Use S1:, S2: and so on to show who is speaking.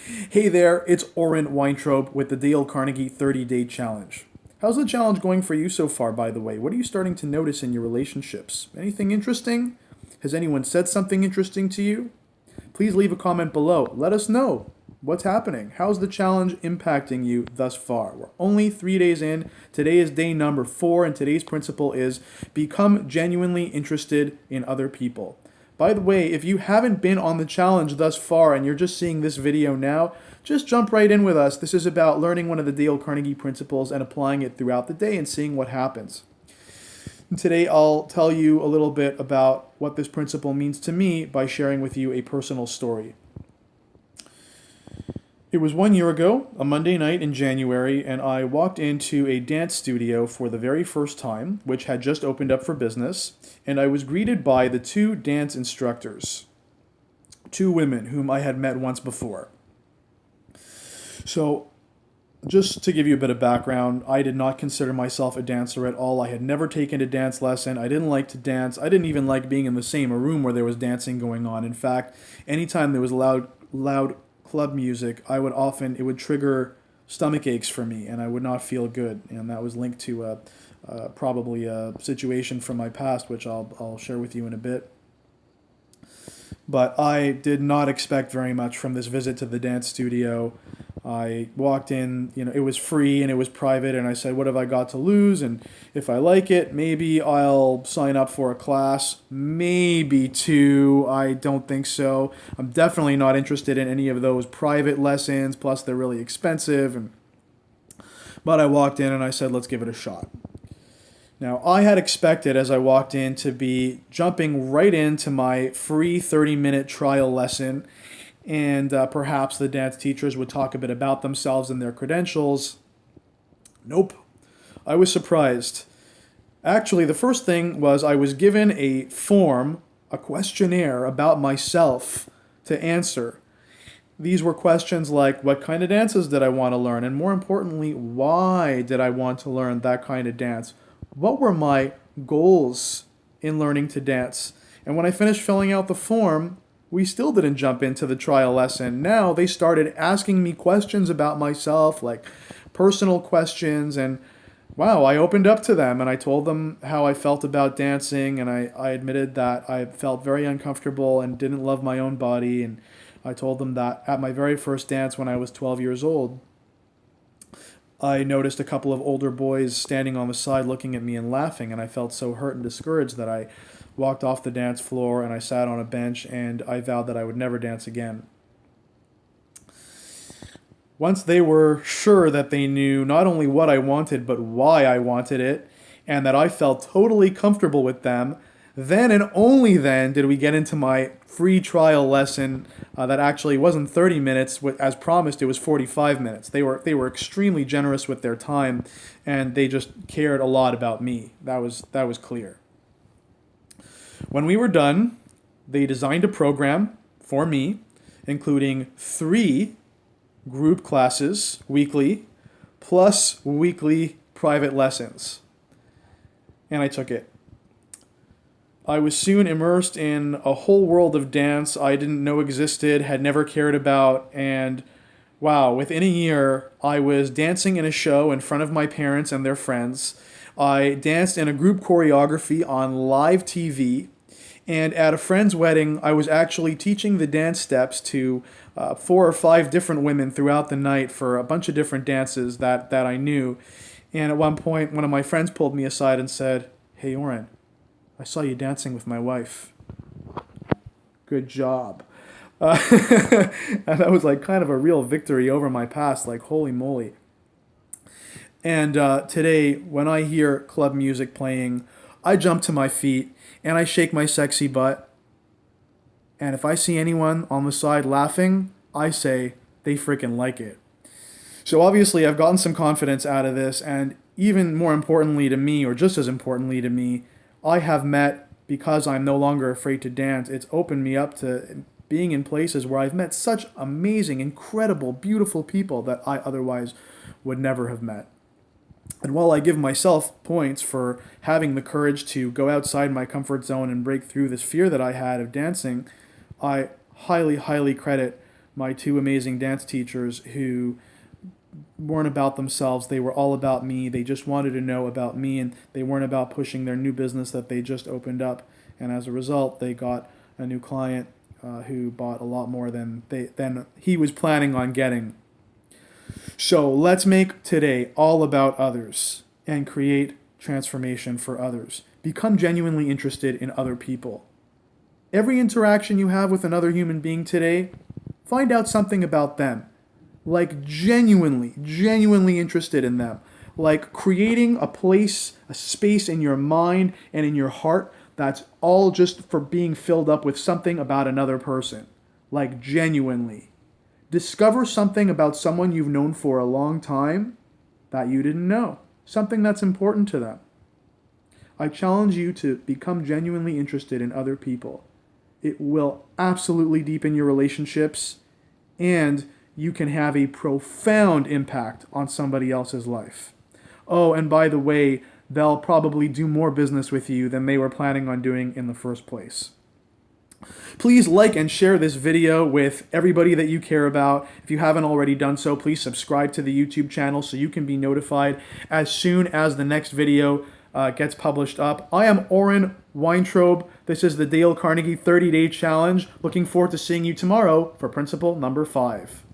S1: Hey there, it's Oren Weintraub with the Dale Carnegie 30-Day Challenge. How's the challenge going for you so far, by the way? What are you starting to notice in your relationships? Anything interesting? Has anyone said something interesting to you? Please leave a comment below. Let us know what's happening. How's the challenge impacting you thus far? We're only 3 days in. Today is day number 4, and today's principle is become genuinely interested in other people. By the way, if you haven't been on the challenge thus far and you're just seeing this video now, just jump right in with us. This is about learning one of the Dale Carnegie principles and applying it throughout the day and seeing what happens. And today I'll tell you a little bit about what this principle means to me by sharing with you a personal story. It was 1 year ago, a Monday night in January, and I walked into a dance studio for the very first time, which had just opened up for business, and I was greeted by the 2 dance instructors, 2 women whom I had met once before. So, just to give you a bit of background, I did not consider myself a dancer at all. I had never taken a dance lesson. I didn't like to dance. I didn't even like being in the same room where there was dancing going on. In fact, anytime there was loud club music, it would trigger stomach aches for me, and I would not feel good. And that was linked to probably a situation from my past, which I'll share with you in a bit. But I did not expect very much from this visit to the dance studio. I walked in, it was free and it was private, and I said, what have I got to lose? And if I like it, maybe I'll sign up for a class, maybe 2. I don't think so. I'm definitely not interested in any of those private lessons, plus they're really expensive. But I walked in and I said, let's give it a shot. Now, I had expected as I walked in to be jumping right into my free 30-minute trial lesson, and perhaps the dance teachers would talk a bit about themselves and their credentials. Nope. I was surprised. Actually, the first thing was I was given a form, a questionnaire about myself to answer. These were questions like, what kind of dances did I want to learn? And more importantly, why did I want to learn that kind of dance? What were my goals in learning to dance? And when I finished filling out the form, we still didn't jump into the trial lesson. Now they started asking me questions about myself, like personal questions, and wow, I opened up to them and I told them how I felt about dancing, and I admitted that I felt very uncomfortable and didn't love my own body, and I told them that at my very first dance when I was 12 years old, I noticed a couple of older boys standing on the side looking at me and laughing, and I felt so hurt and discouraged that I walked off the dance floor and I sat on a bench and I vowed that I would never dance again. Once they were sure that they knew not only what I wanted but why I wanted it, and that I felt totally comfortable with them, then and only then did we get into my free trial lesson that actually wasn't 30 minutes. As promised, it was 45 minutes. They were extremely generous with their time, and they just cared a lot about me. That was clear. When we were done, they designed a program for me, including 3 group classes weekly, plus weekly private lessons. And I took it. I was soon immersed in a whole world of dance I didn't know existed, had never cared about, and wow, within a year, I was dancing in a show in front of my parents and their friends. I danced in a group choreography on live TV, and at a friend's wedding, I was actually teaching the dance steps to 4 or 5 different women throughout the night for a bunch of different dances that I knew. And at one point, one of my friends pulled me aside and said, "Hey, Oren, I saw you dancing with my wife. Good job." And that was like kind of a real victory over my past, like holy moly. And today, when I hear club music playing, I jump to my feet and I shake my sexy butt. And if I see anyone on the side laughing, I say, they freaking like it. So obviously I've gotten some confidence out of this, and even more importantly to me, or just as importantly to me, I have met, because I'm no longer afraid to dance, it's opened me up to being in places where I've met such amazing, incredible, beautiful people that I otherwise would never have met. And while I give myself points for having the courage to go outside my comfort zone and break through this fear that I had of dancing, I highly, highly credit my two amazing dance teachers who weren't about themselves. They were all about me. They just wanted to know about me, and they weren't about pushing their new business that they just opened up. And as a result, they got a new client who bought a lot more than he was planning on getting. So let's make today all about others and create transformation for others. Become genuinely interested in other people. Every interaction you have with another human being today, find out something about them. Like genuinely interested in them. Like creating a place, a space in your mind and in your heart that's all just for being filled up with something about another person. Like genuinely. Discover something about someone you've known for a long time that you didn't know. Something that's important to them. I challenge you to become genuinely interested in other people. It will absolutely deepen your relationships, and you can have a profound impact on somebody else's life. Oh, and by the way, they'll probably do more business with you than they were planning on doing in the first place. Please like and share this video with everybody that you care about. If you haven't already done so, please subscribe to the YouTube channel so you can be notified as soon as the next video gets published up. I am Oren Weintraub. This is the Dale Carnegie 30-Day Challenge. Looking forward to seeing you tomorrow for principle number 5.